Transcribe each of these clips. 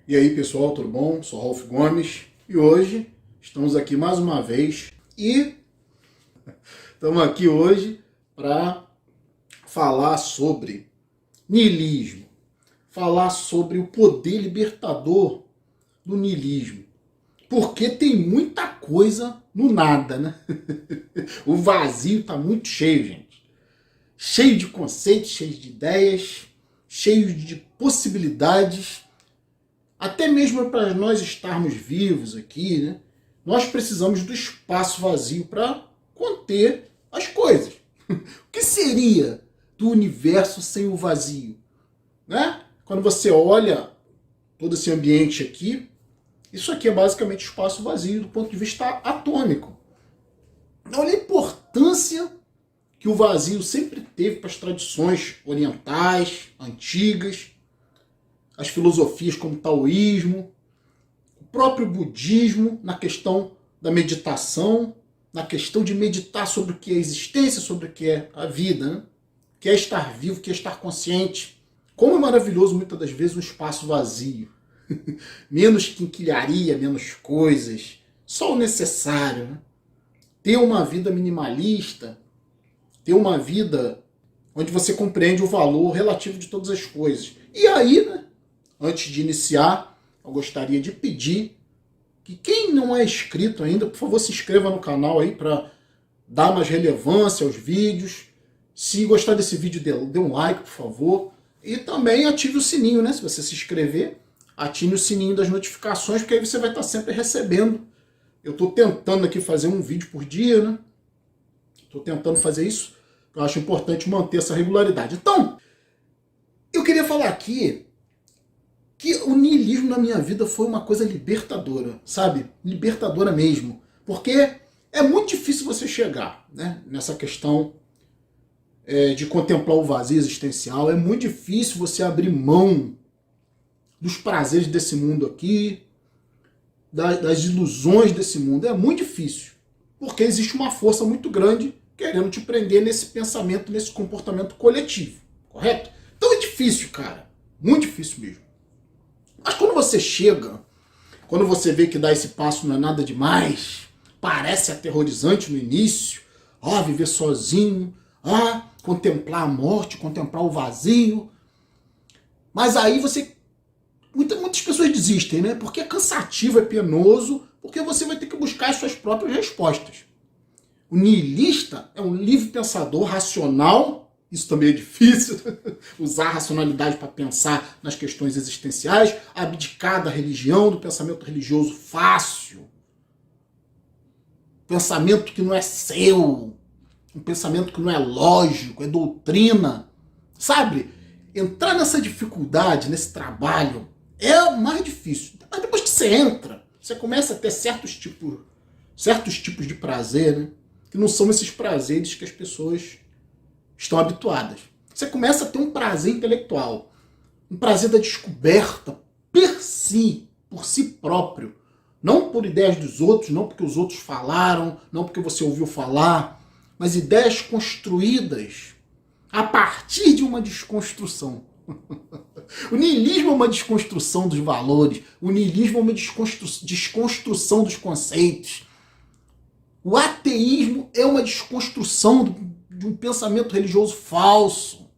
E aí pessoal, tudo bom? Sou Rolf Gomes e hoje estamos aqui mais uma vez para falar sobre niilismo, falar sobre o poder libertador do niilismo, porque tem muita coisa no nada, né? O vazio está muito cheio, gente, cheio de conceitos, cheio de ideias, cheio de possibilidades. Até mesmo para nós estarmos vivos aqui, né, nós precisamos do espaço vazio para conter as coisas. O que seria do universo sem o vazio? Né? Quando você olha todo esse ambiente aqui, isso aqui é basicamente espaço vazio do ponto de vista atômico. Olha a importância que o vazio sempre teve para as tradições orientais, antigas, as filosofias como o taoísmo, o próprio budismo, na questão da meditação, na questão de meditar sobre o que é a existência, sobre o que é a vida, né? O que é estar vivo, o que é estar consciente. Como é maravilhoso, muitas das vezes, um espaço vazio. Menos quinquilharia, menos coisas, só o necessário. Né? Ter uma vida minimalista, ter uma vida onde você compreende o valor relativo de todas as coisas. E aí, né? Antes de iniciar, eu gostaria de pedir que quem não é inscrito ainda, por favor, se inscreva no canal aí para dar mais relevância aos vídeos. Se gostar desse vídeo, dê um like, por favor. E também ative o sininho, né? Se você se inscrever, ative o sininho das notificações, porque aí você vai estar sempre recebendo. Eu estou tentando aqui fazer um vídeo por dia, né? Estou tentando fazer isso. Eu acho importante manter essa regularidade. Então, eu queria falar aqui que o niilismo na minha vida foi uma coisa libertadora, sabe? Libertadora mesmo. Porque é muito difícil você chegar, né, nessa questão de contemplar o vazio existencial. É muito difícil você abrir mão dos prazeres desse mundo aqui, das ilusões desse mundo. É muito difícil. Porque existe uma força muito grande querendo te prender nesse pensamento, nesse comportamento coletivo. Correto? Então é difícil, cara. Muito difícil mesmo. Mas quando você chega, quando você vê que dar esse passo não é nada demais, parece aterrorizante no início, viver sozinho, contemplar a morte, contemplar o vazio, mas aí você, muitas pessoas desistem, né? Porque é cansativo, é penoso, porque você vai ter que buscar as suas próprias respostas. O niilista é um livre pensador racional. Isso também é difícil, usar a racionalidade para pensar nas questões existenciais, abdicar da religião, do pensamento religioso fácil, pensamento que não é seu, um pensamento que não é lógico, é doutrina, sabe? Entrar nessa dificuldade, nesse trabalho, é o mais difícil. Mas depois que você entra, você começa a ter certos tipos de prazer, né? Que não são esses prazeres que as pessoas estão habituadas. Você começa a ter um prazer intelectual, um prazer da descoberta por si próprio, não por ideias dos outros, não porque os outros falaram, não porque você ouviu falar, mas ideias construídas a partir de uma desconstrução. O niilismo é uma desconstrução dos valores, o niilismo é uma desconstrução dos conceitos. O ateísmo é uma desconstrução de um pensamento religioso falso,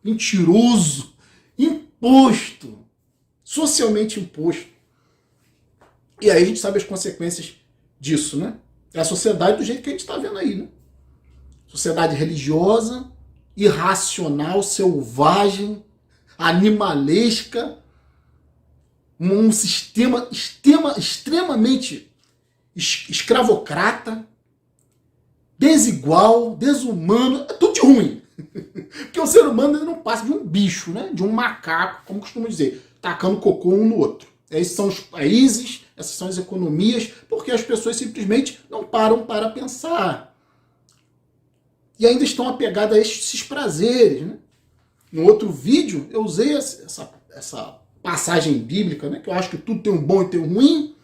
mentiroso, imposto, socialmente imposto. E aí a gente sabe as consequências disso, né? É a sociedade do jeito que a gente está vendo aí, né? Sociedade religiosa, irracional, selvagem, animalesca, um sistema extremamente escravocrata, desigual, desumano, é tudo de ruim. Porque o ser humano ele não passa de um bicho, né? De um macaco, como costumam dizer, tacando cocô um no outro. Esses são os países, essas são as economias, porque as pessoas simplesmente não param para pensar. E ainda estão apegadas a esses prazeres, né? No outro vídeo, eu usei essa passagem bíblica, né? Que eu acho que tudo tem um bom e tem um ruim,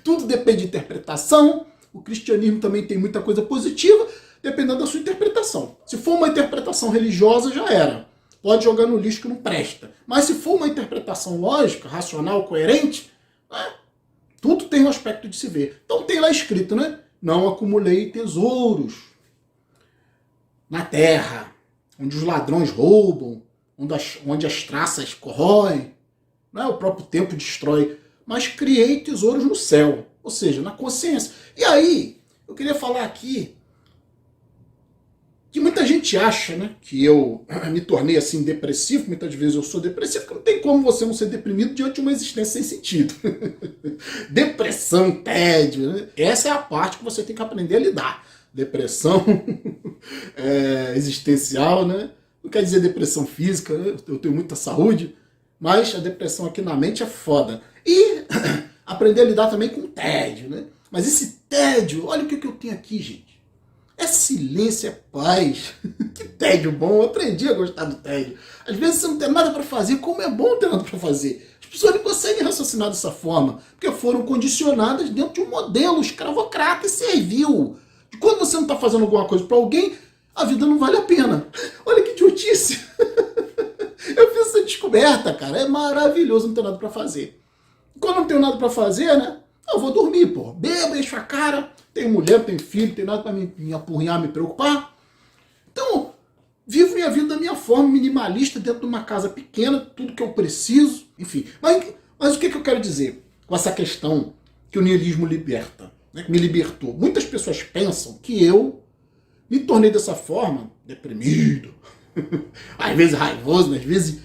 tudo depende de interpretação. O cristianismo também tem muita coisa positiva, dependendo da sua interpretação. Se for uma interpretação religiosa, já era. pode jogar no lixo que não presta. Mas se for uma interpretação lógica, racional, coerente, né, tudo tem um aspecto de se ver. Então tem lá escrito, né? Não acumulei tesouros na terra, onde os ladrões roubam, onde as traças corroem, né? O próprio tempo destrói. Mas criei tesouros no céu, ou seja, na consciência. E aí, eu queria falar aqui que muita gente acha, né, que eu me tornei assim depressivo, muitas vezes eu sou depressivo, porque não tem como você não ser deprimido diante de uma existência sem sentido. Depressão, tédio, né? Essa é a parte que você tem que aprender a lidar. Depressão existencial, né? Não quer dizer depressão física, né? Eu tenho muita saúde, mas a depressão aqui na mente é foda. E aprender a lidar também com o tédio, né? Mas esse tédio, olha o que eu tenho aqui, gente. É silêncio, é paz. Que tédio bom, eu aprendi a gostar do tédio. Às vezes você não tem nada para fazer, como é bom ter nada para fazer. As pessoas não conseguem raciocinar dessa forma, porque foram condicionadas dentro de um modelo escravocrata e servil. E quando você não está fazendo alguma coisa para alguém, a vida não vale a pena. Olha que idiotice. Eu fiz essa descoberta, cara. É maravilhoso não ter nada para fazer. Quando eu não tenho nada para fazer, né? Eu vou dormir, pô. Bebo, encho a cara. Tenho mulher, tenho filho, tenho nada para me apurrinhar, me preocupar. Então, vivo minha vida da minha forma, minimalista, dentro de uma casa pequena, tudo que eu preciso, enfim. Mas o que eu quero dizer com essa questão que o niilismo liberta, né, que me libertou? Muitas pessoas pensam que eu me tornei dessa forma, deprimido, às vezes raivoso, às vezes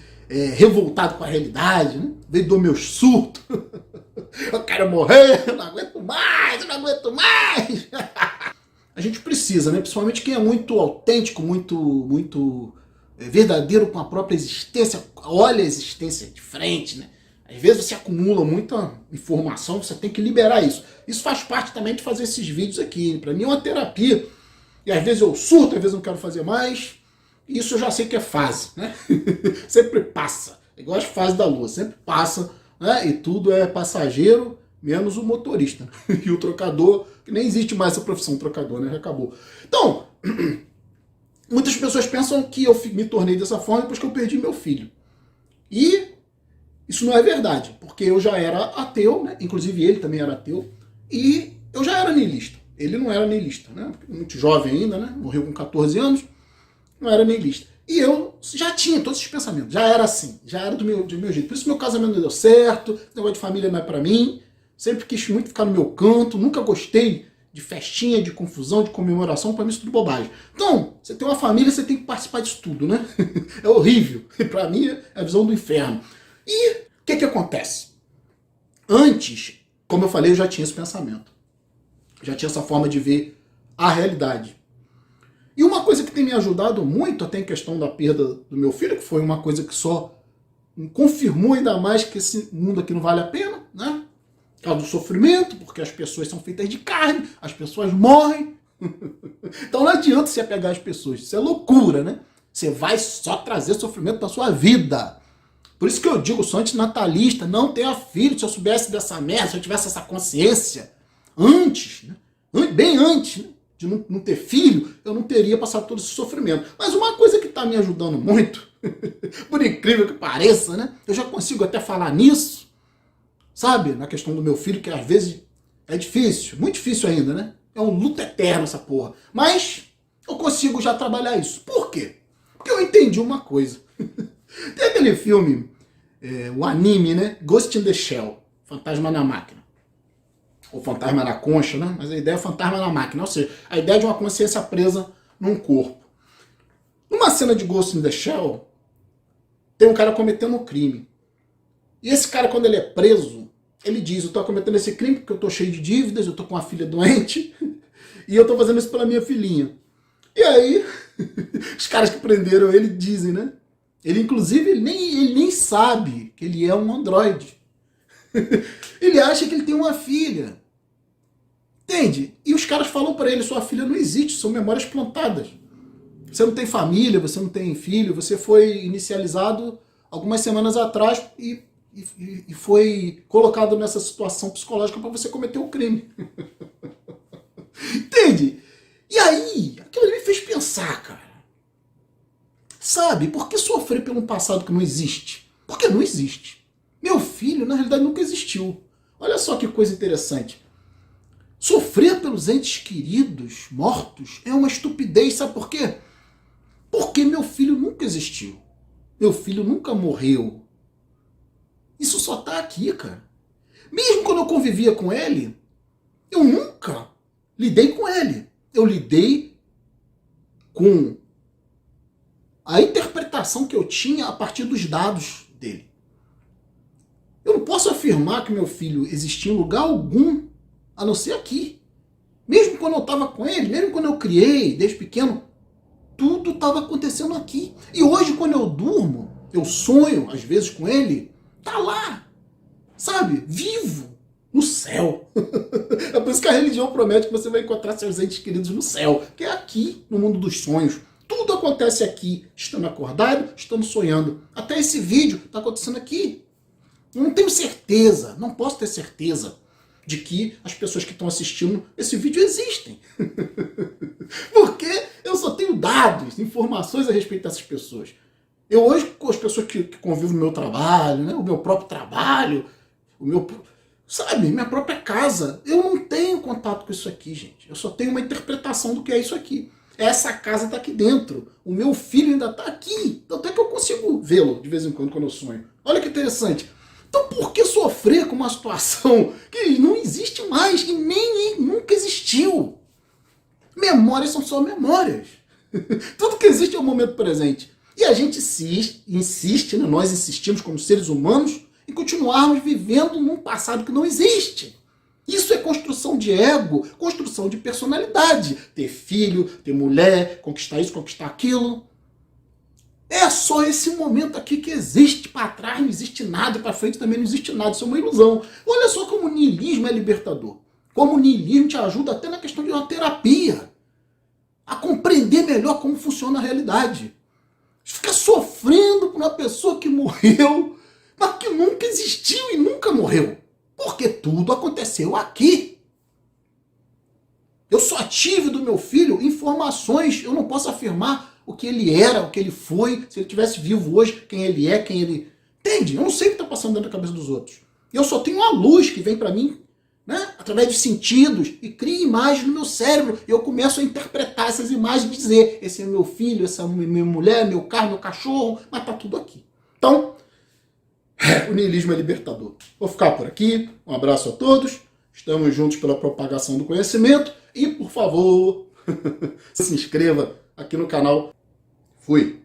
revoltado com a realidade, né? Veio do meu surto. Eu quero morrer, eu não aguento mais, eu não aguento mais. A gente precisa, né? Principalmente quem é muito autêntico, muito verdadeiro com a própria existência, olha a existência de frente, né? Às vezes você acumula muita informação, você tem que liberar isso. Isso faz parte também de fazer esses vídeos aqui. Para mim é uma terapia. E às vezes eu surto, às vezes eu não quero fazer mais. Isso eu já sei que é fase, né? Sempre passa. Igual as fases da lua, sempre passa, né? E tudo é passageiro, menos o motorista. E o trocador, que nem existe mais essa profissão trocador, né? Já acabou. Então, muitas pessoas pensam que eu me tornei dessa forma depois que eu perdi meu filho. E isso não é verdade, porque eu já era ateu, né? Inclusive ele também era ateu, e eu já era niilista. Ele não era niilista, né? Muito jovem ainda, né? Morreu com 14 anos, não era niilista. E eu já tinha todos esses pensamentos, já era assim, já era do meu jeito. Por isso meu casamento não deu certo, esse negócio de família não é pra mim, sempre quis muito ficar no meu canto, nunca gostei de festinha, de confusão, de comemoração, pra mim isso é tudo bobagem. Então, você tem uma família, você tem que participar disso tudo, né? É horrível, pra mim é a visão do inferno. E o que acontece? Antes, como eu falei, eu já tinha esse pensamento, já tinha essa forma de ver a realidade. E uma coisa que tem me ajudado muito, até em questão da perda do meu filho, que foi uma coisa que só confirmou ainda mais que esse mundo aqui não vale a pena, né? Por causa do sofrimento, porque as pessoas são feitas de carne, as pessoas morrem. Então não adianta você apegar as pessoas, isso é loucura, né? Você vai só trazer sofrimento para sua vida. Por isso que eu digo, sou antinatalista, não tenha filho. Se eu soubesse dessa merda, se eu tivesse essa consciência antes, né? Bem antes, né? De não ter filho, eu não teria passado todo esse sofrimento. Mas uma coisa que está me ajudando muito, por incrível que pareça, né? Eu já consigo até falar nisso, sabe? Na questão do meu filho, que às vezes é difícil, muito difícil ainda, né? É um luto eterno essa porra. Mas eu consigo já trabalhar isso. Por quê? Porque eu entendi uma coisa. Tem aquele filme, o anime, né? Ghost in the Shell, Fantasma na Máquina. Ou Fantasma na Concha, né? Mas a ideia é Fantasma na Máquina. Ou seja, a ideia de uma consciência presa num corpo. Numa cena de Ghost in the Shell, tem um cara cometendo um crime. E esse cara, quando ele é preso, ele diz, eu tô cometendo esse crime porque eu tô cheio de dívidas, eu tô com uma filha doente, e eu tô fazendo isso pela minha filhinha. E aí, os caras que prenderam ele dizem, né? Ele, inclusive, ele nem sabe que ele é um androide. Ele acha que ele tem uma filha. Entende? E os caras falam pra ele, sua filha não existe, são memórias plantadas. Você não tem família, você não tem filho, você foi inicializado algumas semanas atrás e foi colocado nessa situação psicológica para você cometer o crime. Entende? E aí, aquilo me fez pensar, cara. Sabe? Por que sofrer pelo passado que não existe? Porque não existe. Meu filho, na realidade, nunca existiu. Olha só que coisa interessante. Sofrer pelos entes queridos mortos é uma estupidez, sabe por quê? Porque meu filho nunca existiu. Meu filho nunca morreu. Isso só tá aqui, cara. Mesmo quando eu convivia com ele, eu nunca lidei com ele. Eu lidei com a interpretação que eu tinha a partir dos dados dele. Eu não posso afirmar que meu filho existia em lugar algum, a não ser aqui. Mesmo quando eu estava com ele, mesmo quando eu criei, desde pequeno, tudo estava acontecendo aqui. E hoje, quando eu durmo, eu sonho, às vezes, com ele, tá lá, sabe? Vivo, no céu. É por isso que a religião promete que você vai encontrar seus entes queridos no céu, que é aqui, no mundo dos sonhos. Tudo acontece aqui, estando acordado, estando sonhando. Até esse vídeo está acontecendo aqui. Eu não tenho certeza, não posso ter certeza de que as pessoas que estão assistindo esse vídeo existem. Porque eu só tenho dados, informações a respeito dessas pessoas. Eu hoje, com as pessoas que convivem no meu trabalho, né, o meu próprio trabalho, minha própria casa, eu não tenho contato com isso aqui, gente. Eu só tenho uma interpretação do que é isso aqui. Essa casa está aqui dentro. O meu filho ainda está aqui. Então até que eu consigo vê-lo de vez em quando eu sonho. Olha que interessante. Então por que sofrer com uma situação que não existe mais e nem nunca existiu? Memórias são só memórias. Tudo que existe é o momento presente. E a gente insiste, né? Nós insistimos como seres humanos em continuarmos vivendo num passado que não existe. Isso é construção de ego, construção de personalidade. Ter filho, ter mulher, conquistar isso, conquistar aquilo. É só esse momento aqui que existe. Para trás não existe nada, para frente também não existe nada. Isso é uma ilusão. Olha só como o niilismo é libertador. Como o niilismo te ajuda até na questão de uma terapia. A compreender melhor como funciona a realidade. Ficar sofrendo por uma pessoa que morreu, mas que nunca existiu e nunca morreu. Porque tudo aconteceu aqui. Eu só tive do meu filho informações. Eu não posso afirmar o que ele era, o que ele foi, se ele estivesse vivo hoje, quem ele é, quem ele... Entende? Eu não sei o que está passando dentro da cabeça dos outros. Eu só tenho uma luz que vem para mim, né, através de sentidos, e cria imagens no meu cérebro. E eu começo a interpretar essas imagens e dizer, esse é meu filho, essa é minha mulher, meu carro, meu cachorro, mas está tudo aqui. Então, o niilismo é libertador. Vou ficar por aqui. Um abraço a todos. Estamos juntos pela propagação do conhecimento. E, por favor, se inscreva aqui no canal. Fui!